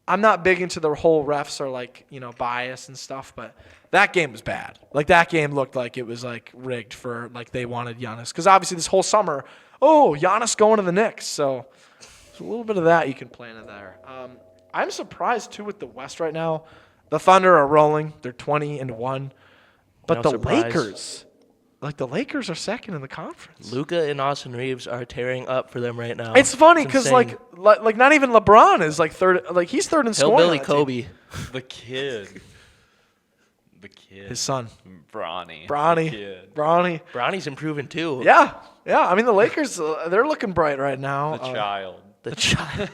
[SPEAKER 1] I'm not big into the whole refs are bias and stuff, but that game was bad. Like that game looked like it was rigged for they wanted Giannis, because obviously this whole summer, Giannis going to the Knicks. So there's a little bit of that you can plan in there. I'm surprised too with the West right now. The Thunder are rolling. They're 20-1, but
[SPEAKER 2] No
[SPEAKER 1] the
[SPEAKER 2] surprise.
[SPEAKER 1] Lakers are second in the conference.
[SPEAKER 2] Luka and Austin Reeves are tearing up for them right now.
[SPEAKER 1] It's funny because
[SPEAKER 2] insane.
[SPEAKER 1] not even LeBron is third. He's third in scoring.
[SPEAKER 2] Hillbilly
[SPEAKER 1] on that team.
[SPEAKER 2] Kobe.
[SPEAKER 3] The kid.
[SPEAKER 1] His son.
[SPEAKER 3] Bronny.
[SPEAKER 1] Bronny's
[SPEAKER 2] improving too.
[SPEAKER 1] Yeah. I mean the Lakers, they're looking bright right now.
[SPEAKER 3] The child.
[SPEAKER 2] The child.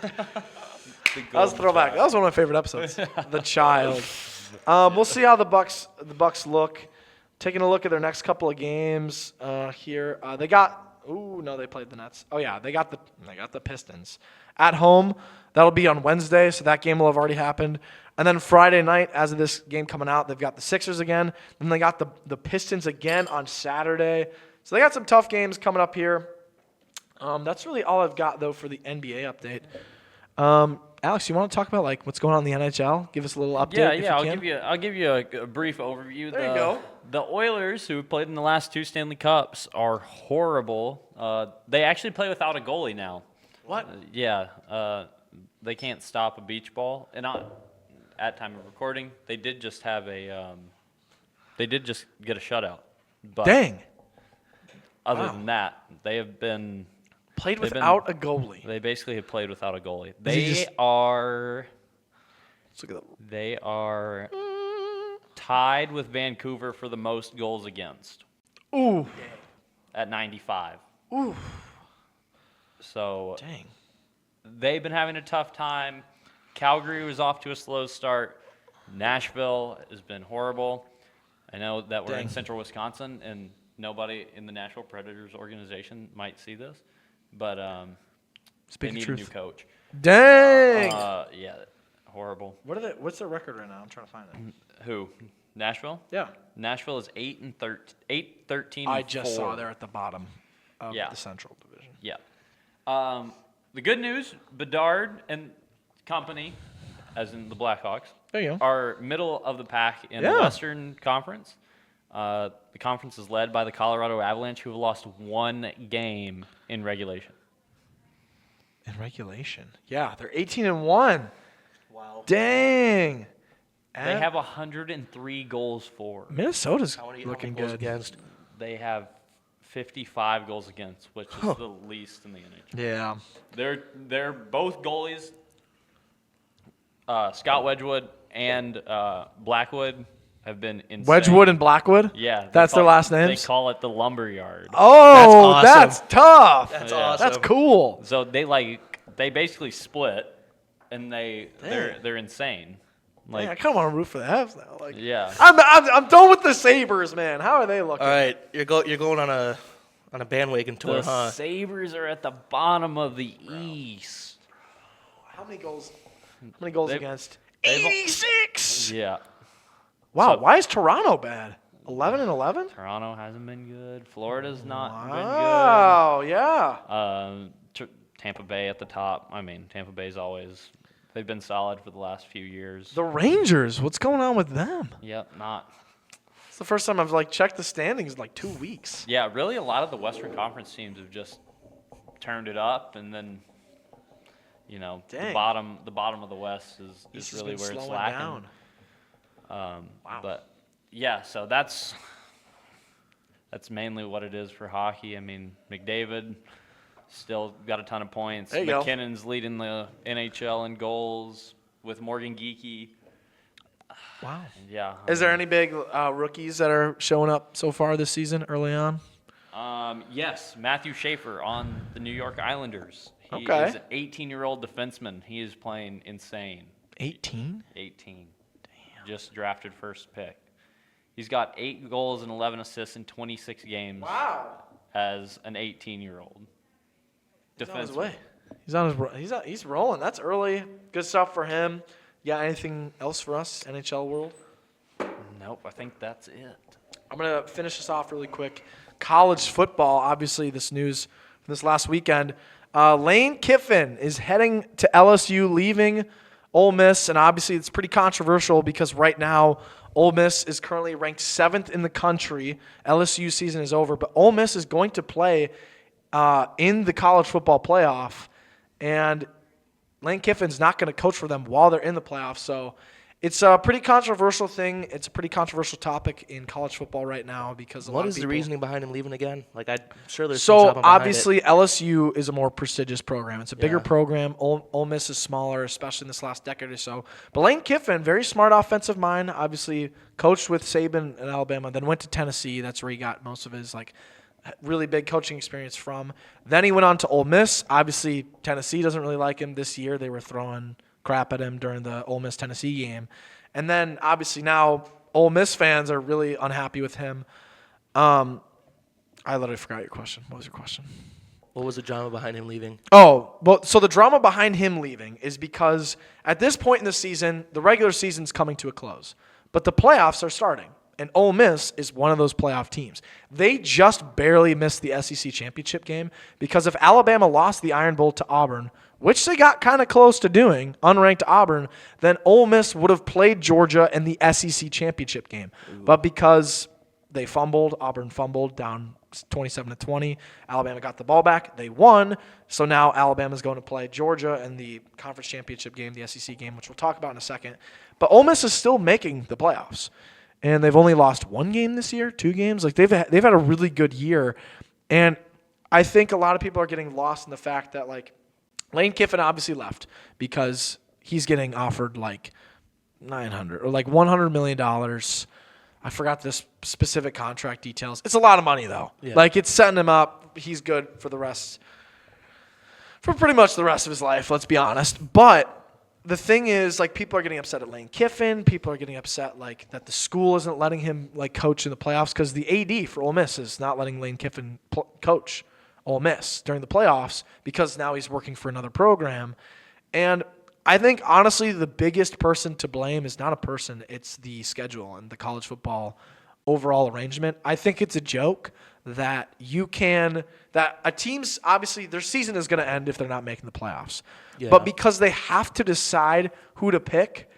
[SPEAKER 1] That was a throwback. That was one of my favorite episodes. The child. We'll see how the Bucks look. Taking a look at their next couple of games here. They played the Nets. Oh yeah, they got the Pistons at home. That'll be on Wednesday, so that game will have already happened. And then Friday night, as of this game coming out, they've got the Sixers again. Then they got the Pistons again on Saturday. So they got some tough games coming up here. That's really all I've got though for the NBA update. Alex, you want to talk about what's going on in the NHL? Give us a little update.
[SPEAKER 3] Yeah. I'll give you a brief overview.
[SPEAKER 1] There you go.
[SPEAKER 3] The Oilers, who played in the last 2 Stanley Cups, are horrible. They actually play without a goalie now.
[SPEAKER 1] What?
[SPEAKER 3] They can't stop a beach ball, and at time of recording, they did just have they did just get a shutout. But
[SPEAKER 1] Dang.
[SPEAKER 3] Other than that, they have been
[SPEAKER 1] Played without a goalie.
[SPEAKER 3] They basically have played without a goalie.
[SPEAKER 1] Let's look at that.
[SPEAKER 3] They are tied with Vancouver for the most goals against.
[SPEAKER 1] Ooh.
[SPEAKER 3] At 95.
[SPEAKER 1] Ooh.
[SPEAKER 3] So
[SPEAKER 1] Dang.
[SPEAKER 3] they've been having a tough time. Calgary was off to a slow start. Nashville has been horrible. I know that we're in central Wisconsin, and nobody in the Nashville Predators organization might see this, but they need a new coach.
[SPEAKER 1] Dang.
[SPEAKER 3] Horrible.
[SPEAKER 1] What's their record right now? I'm trying to find it.
[SPEAKER 3] Who? Nashville?
[SPEAKER 1] Yeah.
[SPEAKER 3] Nashville is 8-13.
[SPEAKER 1] I just saw they're at the bottom of the Central Division.
[SPEAKER 3] Yeah. The good news, Bedard and company, as in the Blackhawks,
[SPEAKER 1] there you go,
[SPEAKER 3] are middle of the pack in the Western Conference. The conference is led by the Colorado Avalanche, who have lost 1 game in regulation.
[SPEAKER 1] In regulation? Yeah, they're 18-1.
[SPEAKER 2] Wow.
[SPEAKER 1] Dang.
[SPEAKER 3] They have 103 goals for.
[SPEAKER 1] Minnesota's
[SPEAKER 2] How many
[SPEAKER 1] looking
[SPEAKER 2] goals
[SPEAKER 1] good.
[SPEAKER 2] against?
[SPEAKER 3] They have 55 goals against, which is the least in the NHL.
[SPEAKER 1] Yeah.
[SPEAKER 3] They're both goalies. Scott Wedgwood and Blackwood have been insane.
[SPEAKER 1] Wedgwood and Blackwood?
[SPEAKER 3] Yeah.
[SPEAKER 1] That's their last names?
[SPEAKER 3] They call it the Lumberyard.
[SPEAKER 1] Oh,
[SPEAKER 2] That's
[SPEAKER 1] that's tough.
[SPEAKER 2] That's
[SPEAKER 3] Yeah.
[SPEAKER 2] awesome.
[SPEAKER 1] That's cool.
[SPEAKER 3] So they basically split, and they're insane.
[SPEAKER 1] Man, I kind of want to root for the Avs now.
[SPEAKER 3] Yeah.
[SPEAKER 1] I'm done with the Sabres, man. How are they looking?
[SPEAKER 2] All right, you're going on a bandwagon tour,
[SPEAKER 3] The
[SPEAKER 2] huh?
[SPEAKER 3] Sabres are at the bottom of the East.
[SPEAKER 1] How many goals against?
[SPEAKER 3] they've-
[SPEAKER 1] 86.
[SPEAKER 3] Yeah.
[SPEAKER 1] Wow,
[SPEAKER 3] So-
[SPEAKER 1] why is Toronto bad? 11-11?
[SPEAKER 3] Toronto hasn't been good. Florida's not
[SPEAKER 1] Wow, yeah.
[SPEAKER 3] been good. Tampa Bay at the top. I mean, Tampa Bay's always they've been solid for the last few years.
[SPEAKER 1] The Rangers, what's going on with them?
[SPEAKER 3] Yep, not.
[SPEAKER 1] It's the first time I've checked the standings in 2 weeks.
[SPEAKER 3] Yeah, really, a lot of the Western Conference teams have just turned it up, and then the
[SPEAKER 1] Dang.
[SPEAKER 3] bottom of the West is
[SPEAKER 1] East has
[SPEAKER 3] really
[SPEAKER 1] been
[SPEAKER 3] where it's
[SPEAKER 1] slowing
[SPEAKER 3] lacking.
[SPEAKER 1] down.
[SPEAKER 3] Wow. But yeah, so that's mainly what it is for hockey. I mean, McDavid still got a ton of points.
[SPEAKER 1] There you go.
[SPEAKER 3] McKinnon's leading the NHL in goals with Morgan Geekie.
[SPEAKER 1] Wow.
[SPEAKER 3] Yeah.
[SPEAKER 1] Is there any big rookies that are showing up so far this season early on?
[SPEAKER 3] Yes, Matthew Schaefer on the New York Islanders. He
[SPEAKER 1] Okay.
[SPEAKER 3] is an 18-year-old defenseman. He is playing insane.
[SPEAKER 1] 18?
[SPEAKER 3] 18. Damn. Just drafted first pick. He's got 8 goals and 11 assists in 26 games
[SPEAKER 1] Wow.
[SPEAKER 3] as an 18-year-old
[SPEAKER 1] He's on his
[SPEAKER 3] defenseman.
[SPEAKER 1] way. He's rolling. That's early. Good stuff for him. You got anything else for us, NHL world?
[SPEAKER 3] Nope, I think that's it.
[SPEAKER 1] I'm going to finish this off really quick. College football, obviously this news from this last weekend. Lane Kiffin is heading to LSU, leaving Ole Miss, and obviously it's pretty controversial because right now Ole Miss is currently ranked 7th in the country. LSU season is over, but Ole Miss is going to play in the college football playoff, and Lane Kiffin's not going to coach for them while they're in the playoffs. So it's a pretty controversial thing. It's a pretty controversial topic in college football right now because
[SPEAKER 2] What is the reasoning behind him leaving again? Like, I'm sure there's
[SPEAKER 1] so
[SPEAKER 2] some behind
[SPEAKER 1] obviously
[SPEAKER 2] it.
[SPEAKER 1] LSU is a more prestigious program. It's a bigger
[SPEAKER 2] Yeah.
[SPEAKER 1] program. Ole Miss is smaller, especially in this last decade or so. But Lane Kiffin, very smart offensive mind, obviously coached with Saban in Alabama, then went to Tennessee. That's where he got most of his really big coaching experience from. Then he went on to Ole Miss. Obviously, Tennessee doesn't really like him this year. They were throwing crap at him during the Ole Miss-Tennessee game. And then, obviously, now Ole Miss fans are really unhappy with him. I literally forgot your question. What was your question?
[SPEAKER 2] What was the drama behind him leaving?
[SPEAKER 1] Oh, well, so the drama behind him leaving is because at this point in the season, the regular season's coming to a close. But the playoffs are starting. And Ole Miss is one of those playoff teams. They just barely missed the SEC championship game because if Alabama lost the Iron Bowl to Auburn, which they got kind of close to doing, unranked Auburn, then Ole Miss would have played Georgia in the SEC championship game. Ooh. But because they fumbled, Auburn fumbled down 27-20, Alabama got the ball back, they won. So now Alabama's going to play Georgia in the conference championship game, the SEC game, which we'll talk about in a second. But Ole Miss is still making the playoffs. And they've only lost one game this year, 2 games. They've had a really good year. And I think a lot of people are getting lost in the fact that, Lane Kiffin obviously left because he's getting offered, $900 or $100 million. I forgot the specific contract details. It's a lot of money, though. Yeah. It's setting him up. He's good for pretty much the rest of his life, let's be honest. But the thing is, people are getting upset at Lane Kiffin. People are getting upset, that the school isn't letting him, coach in the playoffs because the AD for Ole Miss is not letting Lane Kiffin coach Ole Miss during the playoffs because now he's working for another program. And I think, honestly, the biggest person to blame is not a person. It's the schedule and the college football overall arrangement. I think it's a joke that a team's, obviously, their season is going to end if they're not making the playoffs. Yeah. But because they have to decide who to pick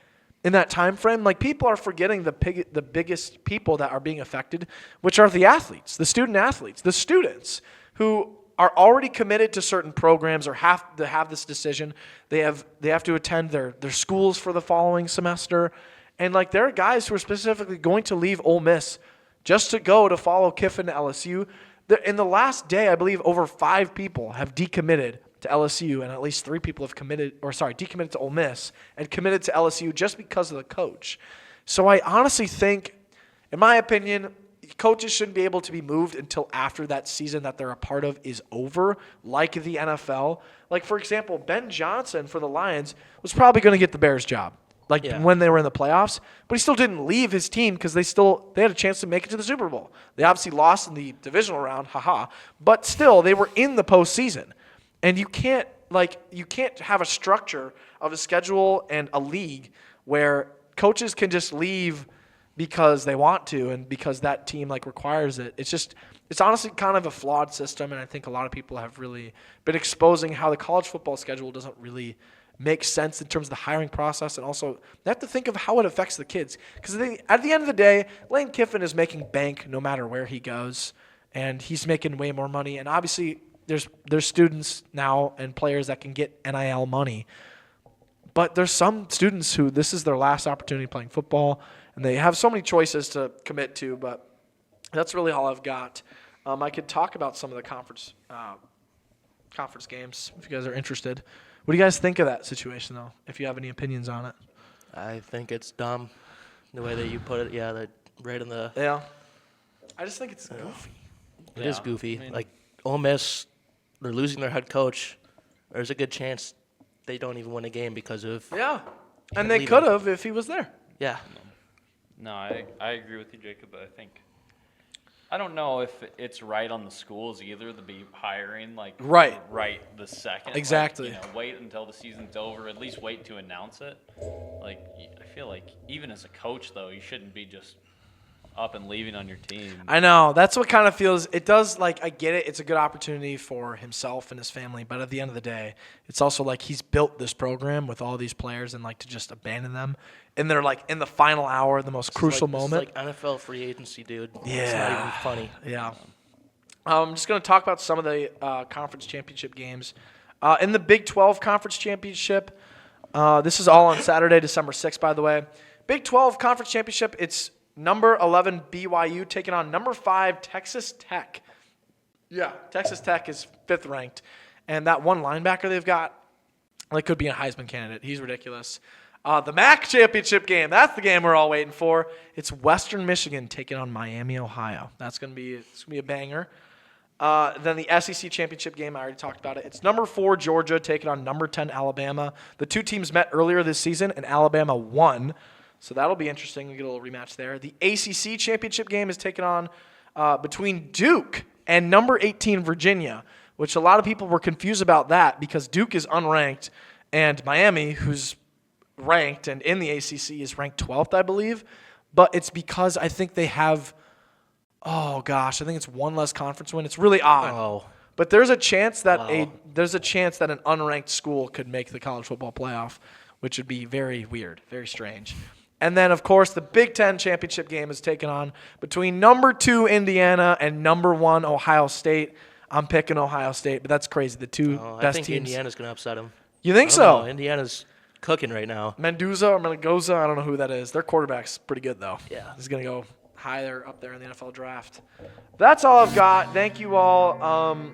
[SPEAKER 1] in that time frame, people are forgetting the biggest people that are being affected, which are the athletes, the student athletes, the students who are already committed to certain programs or have to have this decision. They have to attend their schools for the following semester. And there are guys who are specifically going to leave Ole Miss just to go to follow Kiffin to LSU. In the last day, I believe over 5 people have decommitted to LSU, and at least 3 people have decommitted to Ole Miss and committed to LSU just because of the coach. So I honestly think, in my opinion, coaches shouldn't be able to be moved until after that season that they're a part of is over, like the NFL. For example, Ben Johnson for the Lions was probably going to get the Bears job. When they were in the playoffs, but he still didn't leave his team because they had a chance to make it to the Super Bowl. They obviously lost in the divisional round, but still they were in the postseason. And you can't have a structure of a schedule and a league where coaches can just leave because they want to and because that team requires it. It's honestly kind of a flawed system, and I think a lot of people have really been exposing how the college football schedule doesn't really makes sense in terms of the hiring process, and also they have to think of how it affects the kids. Because at the end of the day, Lane Kiffin is making bank no matter where he goes, and he's making way more money. And obviously, there's students now and players that can get NIL money, but there's some students who this is their last opportunity playing football, and they have so many choices to commit to. But that's really all I've got. I could talk about some of the conference games if you guys are interested. What do you guys think of that situation, though, if you have any opinions on it?
[SPEAKER 2] I think it's dumb, the way that you put it. Yeah, right in the...
[SPEAKER 1] Yeah. I just think it's goofy.
[SPEAKER 2] It is goofy. Ole Miss, they're losing their head coach. There's a good chance they don't even win a game because of...
[SPEAKER 1] Yeah. And they could have if he was there.
[SPEAKER 2] Yeah.
[SPEAKER 3] No, I agree with you, Jacob, but I think I don't know if it's right on the schools either to be hiring
[SPEAKER 1] Right
[SPEAKER 3] the second.
[SPEAKER 1] Exactly.
[SPEAKER 3] Wait until the season's over. At least wait to announce it. I feel like even as a coach though, you shouldn't be just up and leaving on your team.
[SPEAKER 1] I know. That's what kind of feels. It does. I get it. It's a good opportunity for himself and his family. But at the end of the day, it's also he's built this program with all these players, and to just abandon them, and they're in the final hour, the most crucial moment.
[SPEAKER 2] It's like NFL free agency, dude.
[SPEAKER 1] Yeah.
[SPEAKER 2] It's not even funny.
[SPEAKER 1] Yeah. I'm just going to talk about some of the conference championship games. In the Big 12 Conference Championship, this is all on Saturday, December 6th, by the way. Big 12 Conference Championship, it's number 11 BYU taking on number 5 Texas Tech. Yeah, Texas Tech is 5th ranked. And that one linebacker they've got, could be a Heisman candidate. He's ridiculous. The MAC championship game, that's the game we're all waiting for. It's Western Michigan taking on Miami, Ohio. It's gonna be a banger. Then the SEC championship game, I already talked about it. It's number 4 Georgia taking on number 10 Alabama. The two teams met earlier this season, and Alabama won. So that'll be interesting. We get a little rematch there. The ACC championship game is taken on between Duke and number 18 Virginia, which a lot of people were confused about that because Duke is unranked, and Miami, who's ranked and in the ACC, is ranked 12th, I believe. But it's because I think they have, I think it's one less conference win. It's really odd.
[SPEAKER 2] Oh.
[SPEAKER 1] But there's a chance that
[SPEAKER 2] Wow.
[SPEAKER 1] an unranked school could make the college football playoff, which would be very weird, very strange. And then, of course, the Big Ten championship game is taken on between number 2 Indiana and number 1 Ohio State. I'm picking Ohio State, but that's crazy. The two
[SPEAKER 2] I
[SPEAKER 1] best
[SPEAKER 2] think
[SPEAKER 1] teams.
[SPEAKER 2] Indiana's going to upset them.
[SPEAKER 1] You think
[SPEAKER 2] I don't
[SPEAKER 1] so?
[SPEAKER 2] know. Indiana's cooking right now.
[SPEAKER 1] Mendoza or Mendoza, I don't know who that is. Their quarterback's pretty good, though.
[SPEAKER 2] Yeah.
[SPEAKER 1] He's going to go higher up there in the NFL draft. That's all I've got. Thank you all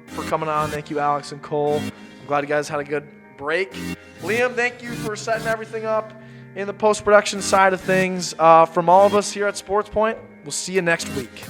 [SPEAKER 1] for coming on. Thank you, Alex and Cole. I'm glad you guys had a good break. Liam, thank you for setting everything up in the post-production side of things. From all of us here at SportsPoint, we'll see you next week.